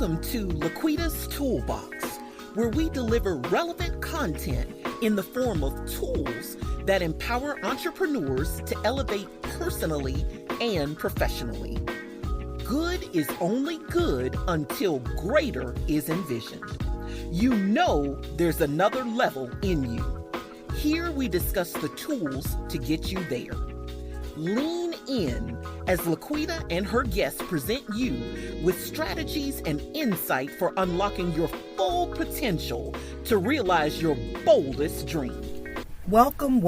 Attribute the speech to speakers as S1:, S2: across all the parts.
S1: Welcome to LaQuita's Toolbox, where we deliver relevant content in the form of tools that empower entrepreneurs to elevate personally and professionally. Good is only good until greater is envisioned. You know there's another level in you. Here we discuss the tools to get you there. Lean in as LaQuita and her guests present you with strategies and insight for unlocking your full potential to realize your boldest dream.
S2: Welcome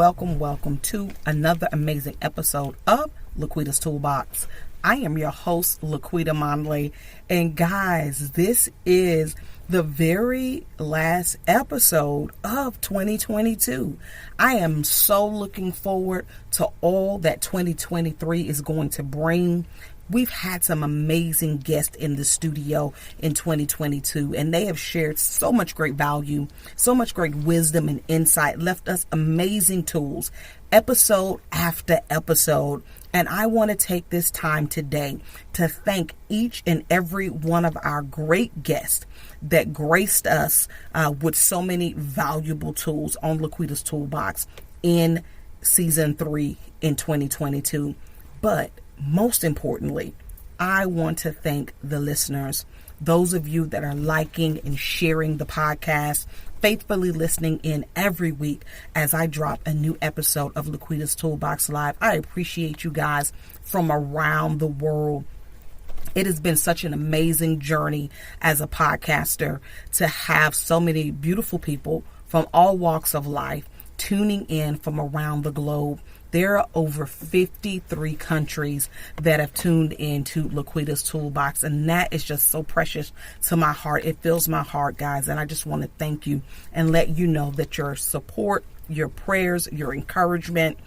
S2: to another amazing episode of LaQuita's Toolbox. I am your host, LaQuita Monley, and guys, this is the very last episode of 2022. I am so looking forward to all that 2023 is going to bring. We've had some amazing guests in the studio in 2022, and they have shared so much great value, so much great wisdom and insight, left us amazing tools, episode after episode. And I want to take this time today to thank each and every one of our great guests that graced us with so many valuable tools on LaQuita's Toolbox in season 3 in 2022. But most importantly, I want to thank the listeners, those of you that are liking and sharing the podcast, faithfully listening in every week as I drop a new episode of LaQuita's Toolbox Live. I appreciate you guys from around the world. It has been such an amazing journey as a podcaster to have so many beautiful people from all walks of life tuning in from around the globe. There are over 53 countries that have tuned into LaQuita's Toolbox, and that is just so precious to my heart. It fills my heart, guys, and I just want to thank you and let you know that your support, your prayers, your encouragement,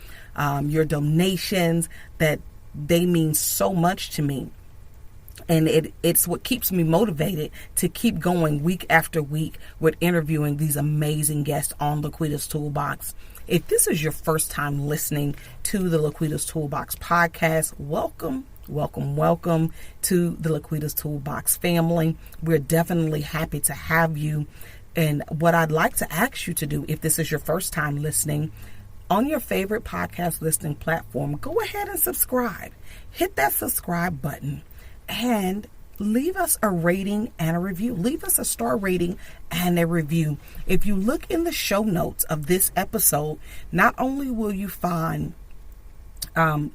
S2: your donations, that they mean so much to me. And it's what keeps me motivated to keep going week after week with interviewing these amazing guests on LaQuita's Toolbox. If this is your first time listening to the LaQuita's Toolbox podcast, welcome to the LaQuita's Toolbox family. We're definitely happy to have you. And what I'd like to ask you to do, if this is your first time listening, on your favorite podcast listening platform, go ahead and subscribe. Hit that subscribe button and leave us a rating and a review. Leave us a star rating and a review. If you look in the show notes of this episode, not only will you find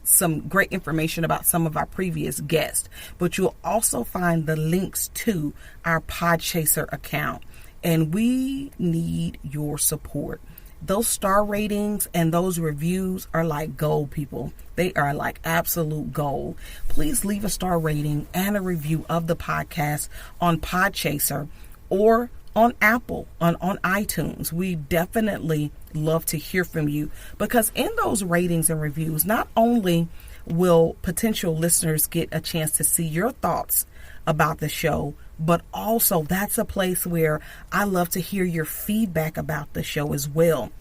S2: some great information about some of our previous guests, but you'll also find the links to our Podchaser account. And we need your support. Those star ratings and those reviews are like gold, people. They are like absolute gold. Please leave a star rating and a review of the podcast on Podchaser or on Apple, on iTunes. We definitely love to hear from you, because in those ratings and reviews, not only will potential listeners get a chance to see your thoughts about the show, but also that's a place where I love to hear your feedback about the show as well.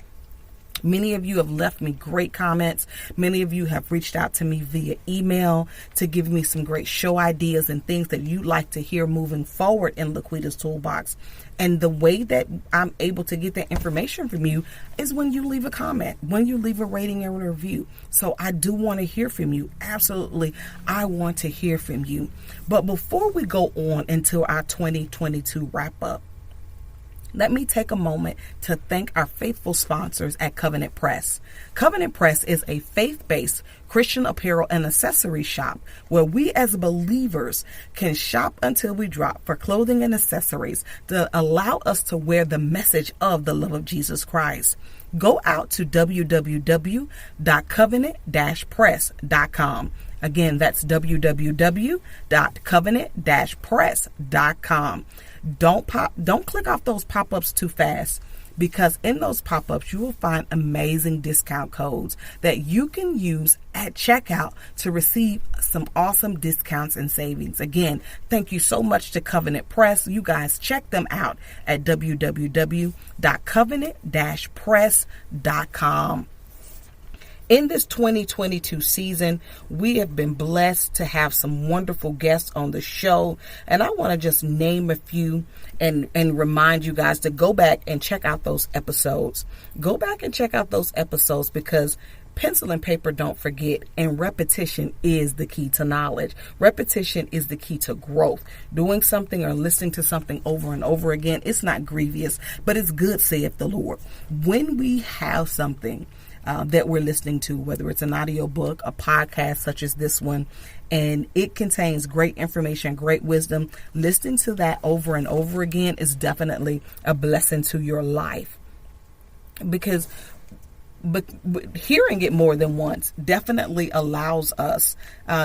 S2: Many of you have left me great comments. Many of you have reached out to me via email to give me some great show ideas and things that you'd like to hear moving forward in LaQuita's Toolbox. And the way that I'm able to get that information from you is when you leave a comment, when you leave a rating and a review. So I do want to hear from you. Absolutely, I want to hear from you. But before we go on into our 2022 wrap up, let me take a moment to thank our faithful sponsors at Covenant Press. Covenant Press is a faith-based Christian apparel and accessory shop where we as believers can shop until we drop for clothing and accessories to allow us to wear the message of the love of Jesus Christ. Go out to www.covenant-press.com. Again, that's www.covenant-press.com. Don't click off those pop-ups too fast, because in those pop-ups you will find amazing discount codes that you can use at checkout to receive some awesome discounts and savings. Again, thank you so much to Covenant Press. You guys check them out at www.covenant-press.com. In this 2022 season, we have been blessed to have some wonderful guests on the show. And I want to just name a few and remind you guys to go back and check out those episodes. Go back and check out those episodes because pencil and paper don't forget, and repetition is the key to knowledge. Repetition is the key to growth. Doing something or listening to something over and over again, it's not grievous, but it's good, saith the Lord. When we have something that we're listening to, whether it's an audio book, a podcast such as this one, and it contains great information, great wisdom, listening to that over and over again is definitely a blessing to your life. Because but hearing it more than once definitely allows us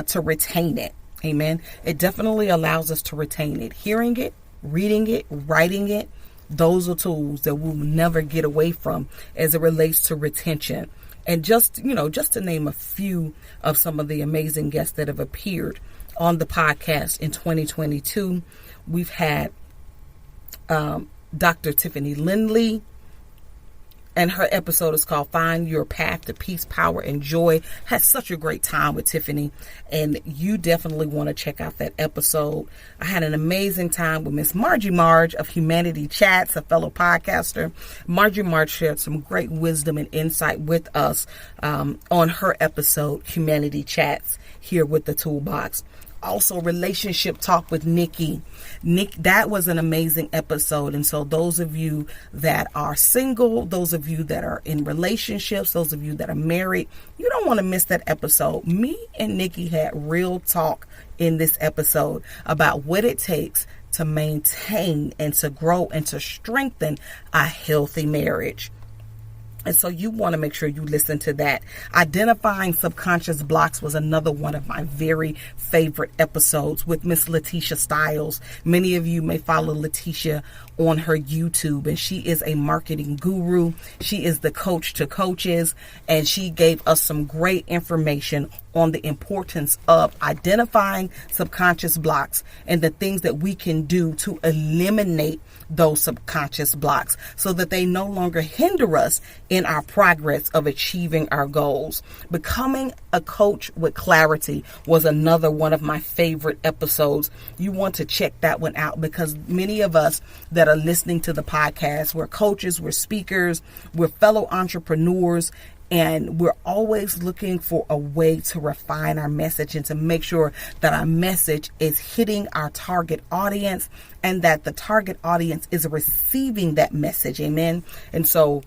S2: to retain it. Amen. It definitely allows us to retain it. Hearing it, reading it, writing it, those are tools that we'll never get away from as it relates to retention. And just to name a few of some of the amazing guests that have appeared on the podcast in 2022, we've had Dr. Tiffany Lindley, and her episode is called Find Your Path to Peace, Power, and Joy. Had such a great time with Tiffany, and you definitely want to check out that episode. I had an amazing time with Miss Margie Marge of Humanity Chats, a fellow podcaster. Margie Marge shared some great wisdom and insight with us on her episode, Humanity Chats, here with the Toolbox. Also, Relationship Talk with Nikki. That was an amazing episode. And so those of you that are single, those of you that are in relationships, those of you that are married, you don't want to miss that episode. Me and Nikki had real talk in this episode about what it takes to maintain and to grow and to strengthen a healthy marriage. And so you want to make sure you listen to that. Identifying subconscious blocks was another one of my very favorite episodes with Miss Letitia Stiles. Many of you may follow Letitia on her YouTube, and she is a marketing guru. She is the coach to coaches, and she gave us some great information on the importance of identifying subconscious blocks and the things that we can do to eliminate those subconscious blocks so that they no longer hinder us in our progress of achieving our goals. Becoming a coach with clarity was another one of my favorite episodes. You want to check that one out because many of us that are listening to the podcast, we're coaches, we're speakers, we're fellow entrepreneurs, and we're always looking for a way to refine our message and to make sure that our message is hitting our target audience and that the target audience is receiving that message. Amen. And so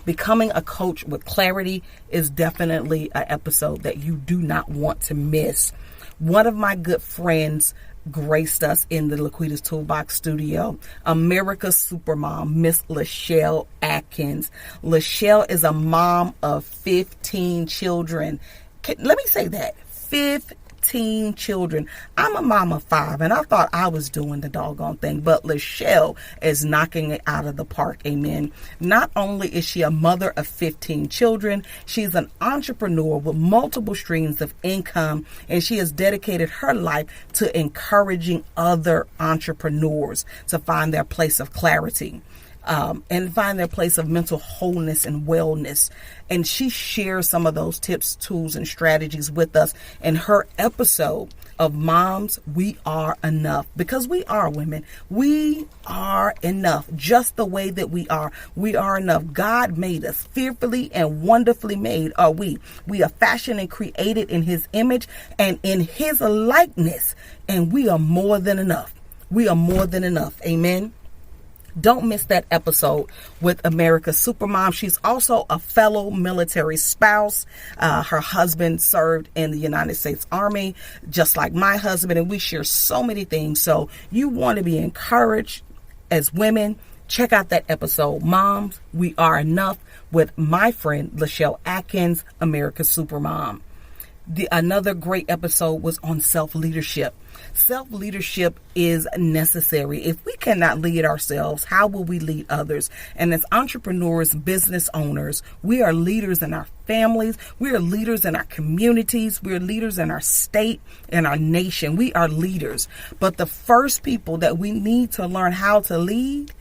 S2: becoming a coach with clarity is definitely an episode that you do not want to miss. One of my good friends graced us in the LaQuita's Toolbox studio, America's Supermom, Miss Lachelle Atkins. Lachelle is a mom of 15 children. Let me say that, 15 children. I'm a mom of 5, and I thought I was doing the doggone thing, but Lachelle is knocking it out of the park. Amen. Not only is she a mother of 15 children, she's an entrepreneur with multiple streams of income, and she has dedicated her life to encouraging other entrepreneurs to find their place of clarity. And find their place of mental wholeness and wellness. And she shares some of those tips, tools, and strategies with us in her episode of Moms, We Are Enough. Because we are women. We are enough. Just the way that we are. We are enough. God made us fearfully and wonderfully made are we. We are fashioned and created in His image and in His likeness. And we are more than enough. We are more than enough. Amen. Don't miss that episode with America's Supermom. She's also a fellow military spouse. Her husband served in the United States Army, just like my husband, and we share so many things. So you want to be encouraged as women. Check out that episode, Moms, We Are Enough, with my friend Lachelle Atkins, America's Supermom. Another great episode was on self-leadership. Self-leadership is necessary. If we cannot lead ourselves, how will we lead others? And as entrepreneurs, business owners, we are leaders in our families. We are leaders in our communities. We are leaders in our state and our nation. We are leaders. But the first people that we need to learn how to lead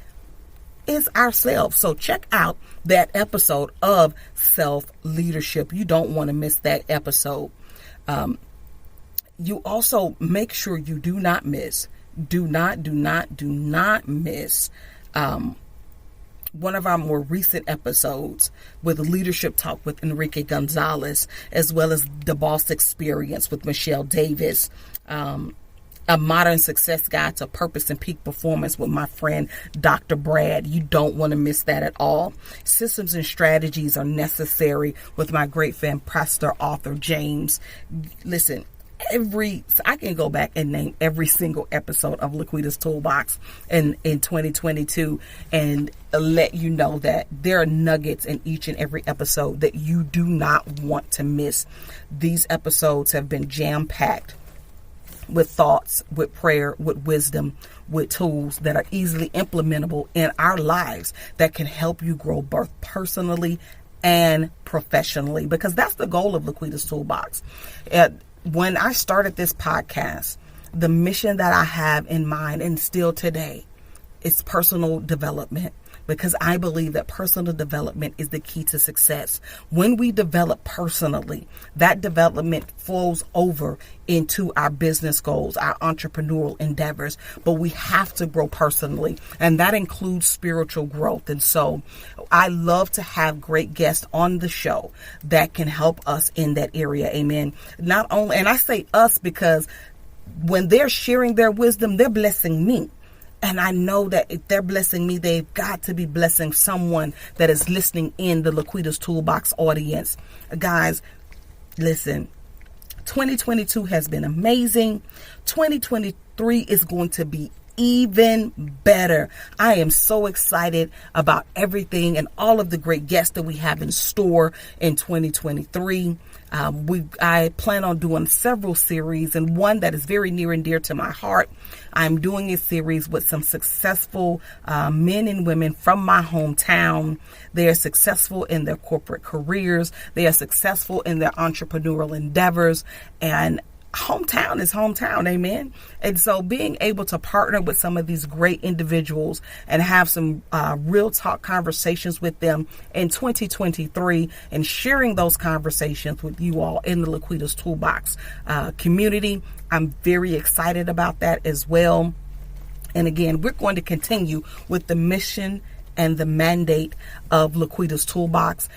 S2: is ourselves. So check out that episode of self-leadership. You don't want to miss that episode. You also make sure you do not miss one of our more recent episodes with Leadership Talk with Enrique Gonzalez, as well as the Boss Experience with Michelle Davis, a modern success guide to purpose and peak performance with my friend Dr. Brad. You don't want to miss that at all. Systems and strategies are necessary with my great friend, pastor, author James. Listen, I can go back and name every single episode of LaQuita's Toolbox in 2022 and let you know that there are nuggets in each and every episode that you do not want to miss. These episodes have been jam-packed with thoughts, with prayer, with wisdom, with tools that are easily implementable in our lives that can help you grow both personally and professionally, because that's the goal of LaQuita's Toolbox. When I started this podcast, the mission that I have in mind and still today is personal development, because I believe that personal development is the key to success. When we develop personally, that development flows over into our business goals, our entrepreneurial endeavors, but we have to grow personally, and that includes spiritual growth. And so I love to have great guests on the show that can help us in that area. Amen. Not only, and I say us because when they're sharing their wisdom, they're blessing me. And I know that if they're blessing me, they've got to be blessing someone that is listening in the LaQuita's Toolbox audience. Guys, listen, 2022 has been amazing. 2023 is going to be even better. I am so excited about everything and all of the great guests that we have in store in 2023. I plan on doing several series, and one that is very near and dear to my heart. I'm doing a series with some successful men and women from my hometown. They are successful in their corporate careers. They are successful in their entrepreneurial endeavors, and hometown is hometown. Amen. And so being able to partner with some of these great individuals and have some real talk conversations with them in 2023 and sharing those conversations with you all in the LaQuita's Toolbox community, I'm very excited about that as well. And again, we're going to continue with the mission and the mandate of LaQuita's Toolbox.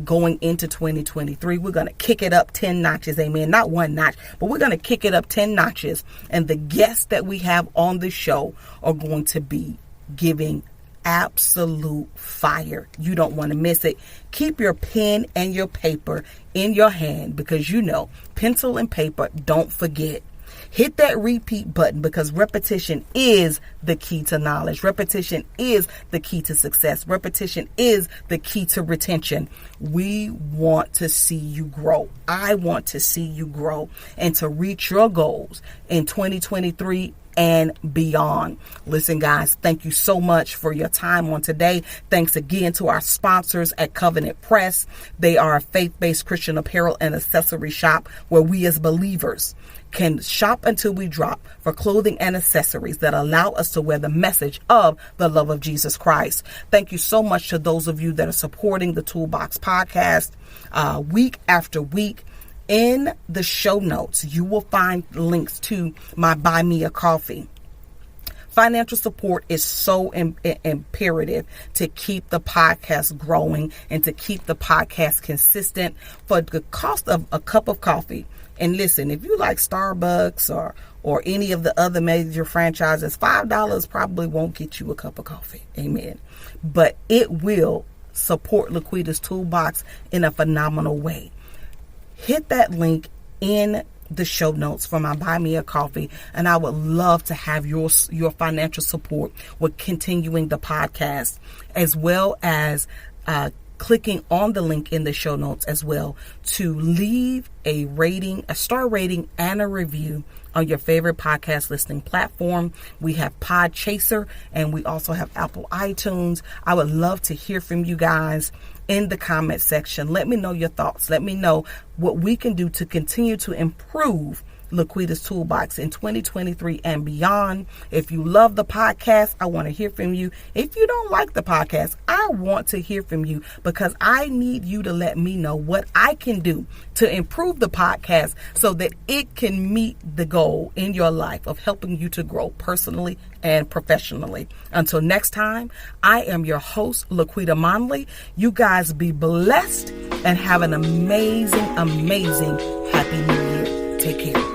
S2: Going into 2023, we're going to kick it up 10 notches. Amen. Not one notch, but we're going to kick it up 10 notches. And the guests that we have on the show are going to be giving absolute fire. You don't want to miss it. Keep your pen and your paper in your hand, because you know, pencil and paper, don't forget. Hit that repeat button, because repetition is the key to knowledge. Repetition is the key to success. Repetition is the key to retention. We want to see you grow. I want to see you grow and to reach your goals in 2023 and beyond. Listen, guys, thank you so much for your time on today. Thanks again to our sponsors at Covenant Press. They are a faith-based Christian apparel and accessory shop where we as believers can shop until we drop for clothing and accessories that allow us to wear the message of the love of Jesus Christ. Thank you so much to those of you that are supporting the Toolbox podcast week after week. In the show notes, you will find links to my Buy Me a Coffee. Financial support is so imperative to keep the podcast growing and to keep the podcast consistent. For the cost of a cup of coffee, and listen, if you like Starbucks or any of the other major franchises, $5 probably won't get you a cup of coffee. Amen. But it will support LaQuita's Toolbox in a phenomenal way. Hit that link in the show notes for my Buy Me a Coffee, and I would love to have your financial support with continuing the podcast, as well as clicking on the link in the show notes as well to leave a rating, a star rating, and a review on your favorite podcast listening platform. We have Podchaser, and we also have Apple iTunes. I would love to hear from you guys in the comment section. Let me know your thoughts. Let me know what we can do to continue to improve LaQuita's Toolbox in 2023 and beyond. If you love the podcast, I want to hear from you. If you don't like the podcast, I want to hear from you, because I need you to let me know what I can do to improve the podcast so that it can meet the goal in your life of helping you to grow personally and professionally. Until next time, I am your host, LaQuita Monley. You guys be blessed and have an amazing, amazing Happy New Year. Take care.